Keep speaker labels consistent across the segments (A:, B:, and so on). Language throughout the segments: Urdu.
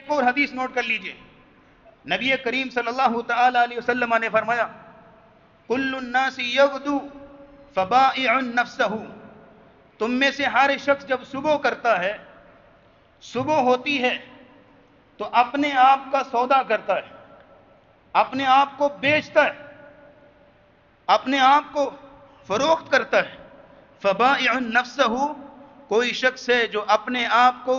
A: اور حدیث نوٹ کر لیجئے، نبی کریم صلی اللہ تعالی علیہ وسلم نے فرمایا کل الناس یغدو فبائع نفسہ، تم میں سے ہر شخص جب صبح کرتا ہے، صبح ہوتی ہے تو اپنے آپ کا سودا کرتا ہے، اپنے آپ کو بیچتا ہے، اپنے آپ کو فروخت کرتا ہے۔ فبائع نفسہ، کوئی شخص ہے جو اپنے آپ کو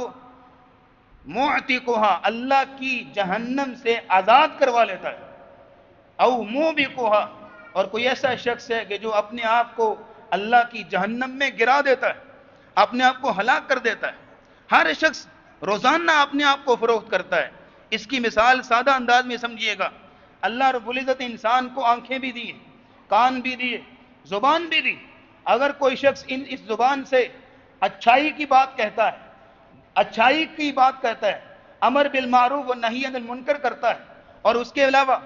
A: معتقھا، اللہ کی جہنم سے آزاد کروا لیتا ہے، او موبقھا، اور کوئی ایسا شخص ہے کہ جو اپنے آپ کو اللہ کی جہنم میں گرا دیتا ہے، اپنے آپ کو ہلاک کر دیتا ہے۔ ہر شخص روزانہ اپنے آپ کو فروخت کرتا ہے۔ اس کی مثال سادہ انداز میں سمجھیے گا، اللہ رب العزت نے انسان کو آنکھیں بھی دی، کان بھی دیے، زبان بھی دی۔ اگر کوئی شخص اس زبان سے اچھائی کی بات کہتا ہے، اچھائی کی بات کہتا ہے، امر بالمعروف و نہی عن المنکر کرتا ہے، اور اس کے علاوہ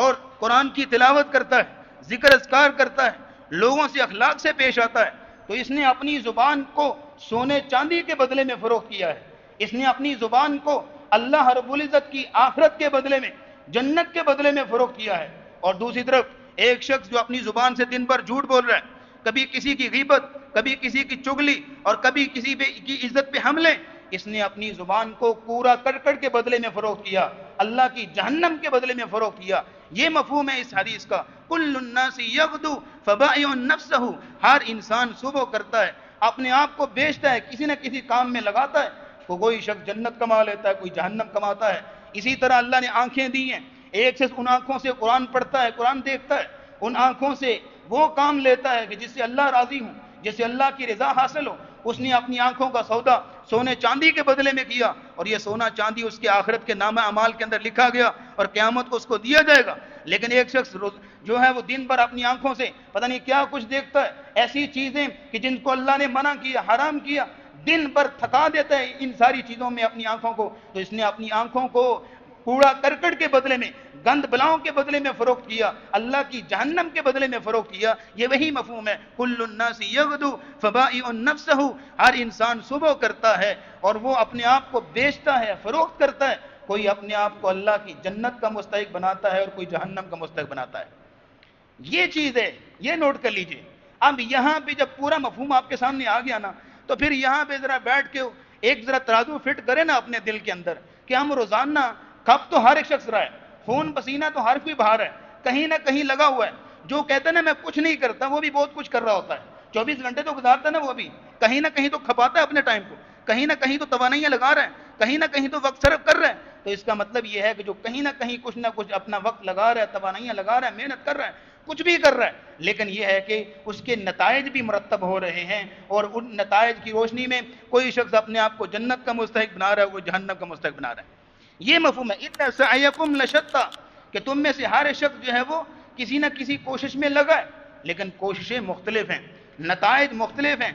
A: اور قرآن کی تلاوت کرتا ہے، ذکر اذکار کرتا ہے، لوگوں سے اخلاق سے پیش آتا ہے، تو اس نے اپنی زبان کو سونے چاندی کے بدلے میں فروخت کیا ہے۔ اس نے اپنی زبان کو اللہ رب العزت کی آخرت کے بدلے میں، جنت کے بدلے میں فروخت کیا ہے۔ اور دوسری طرف ایک شخص جو اپنی زبان سے دن بھر جھوٹ بول رہا ہے، کبھی کسی کی غیبت، کبھی کسی کی چگلی، اور کبھی کسی کی عزت پہ حملے، اس نے اپنی زبان کو کوڑا کرکٹ کے بدلے میں فروخت کیا، اللہ کی جہنم کے بدلے میں فروخت کیا۔ یہ مفہوم ہے اس حدیث کا، کل الناس یغدو فبائع نفسہ، ہر انسان صبح کرتا ہے، اپنے آپ کو بیچتا ہے، کسی نہ کسی کام میں لگاتا ہے، کوئی شخص جنت کما لیتا ہے، کوئی جہنم کماتا ہے۔ اسی طرح اللہ نے آنکھیں دی ہیں، ایک شخص ان آنکھوں سے قرآن پڑھتا ہے، قرآن دیکھتا ہے، ان آنکھوں سے وہ کام لیتا ہے کہ جس سے اللہ راضی ہوں، جس سے اللہ کی رضا حاصل ہو۔ اس نے اپنی آنکھوں کا سودا سونے چاندی کے بدلے میں کیا، اور یہ سونا چاندی اس کے آخرت کے نامہ اعمال کے اندر لکھا گیا اور قیامت کو اس کو دیا جائے گا۔ لیکن ایک شخص جو ہے وہ دن بھر اپنی آنکھوں سے پتہ نہیں کیا کچھ دیکھتا ہے، ایسی چیزیں کہ جن کو اللہ نے منع کیا، حرام کیا، دن بھر تھکا دیتا ہے ان ساری چیزوں میں اپنی آنکھوں کو، تو اس نے اپنی آنکھوں کو کوڑا کرکٹ کے بدلے میں، گند بلاؤں کے بدلے میں فروخت کیا، اللہ کی جہنم کے بدلے میں فروخت کیا۔ یہ وہی مفہوم ہے، کل الناس یغدو فبائع نفسہ، ہر انسان صبح کرتا ہے اور وہ اپنے آپ کو بیچتا ہے، فروخت کرتا ہے، کوئی اپنے آپ کو اللہ کی جنت کا مستحق بناتا ہے اور کوئی جہنم کا مستحق بناتا ہے۔ یہ چیز ہے، یہ نوٹ کر لیجئے۔ اب یہاں پہ جب پورا مفہوم آپ کے سامنے آ گیا نا، تو پھر یہاں پہ ذرا بیٹھ کے ایک ذرا ترازو فٹ کرے نا اپنے دل کے اندر، کہ ہم روزانہ، کھپ تو ہر ایک شخص رہا ہے، خون پسینہ تو ہر کوئی بہا رہا ہے، کہیں نہ کہیں لگا ہوا ہے۔ جو کہتا ہے نا میں کچھ نہیں کرتا، وہ بھی بہت کچھ کر رہا ہوتا ہے، 24 گھنٹے تو گزارتا ہے نا، وہ بھی کہیں نہ کہیں تو کھپاتا ہے اپنے ٹائم کو، کہیں نہ کہیں تو توانائیاں لگا رہا ہے، کہیں نہ کہیں تو وقت صرف کر رہا ہے۔ تو اس کا مطلب یہ ہے کہ جو کہیں نہ کہیں کچھ نہ کچھ اپنا وقت لگا رہا ہے، توانائیاں لگا رہا ہے، محنت کر رہا ہے، کچھ بھی کر رہا ہے، لیکن یہ ہے کہ اس کے نتائج بھی مرتب ہو رہے ہیں، اور ان نتائج کی روشنی میں کوئی شخص اپنے آپ کو جنت کا مستحق بنا رہا ہے، کوئی جہنم کا مستحق بنا رہا ہے۔ یہ مفہوم ہے، ان سعیکم لشتیٰ، کہ تم میں سے ہر شخص جو ہے وہ کسی نہ کسی کوشش میں لگا ہے، لیکن کوششیں مختلف ہیں، نتائج مختلف ہیں۔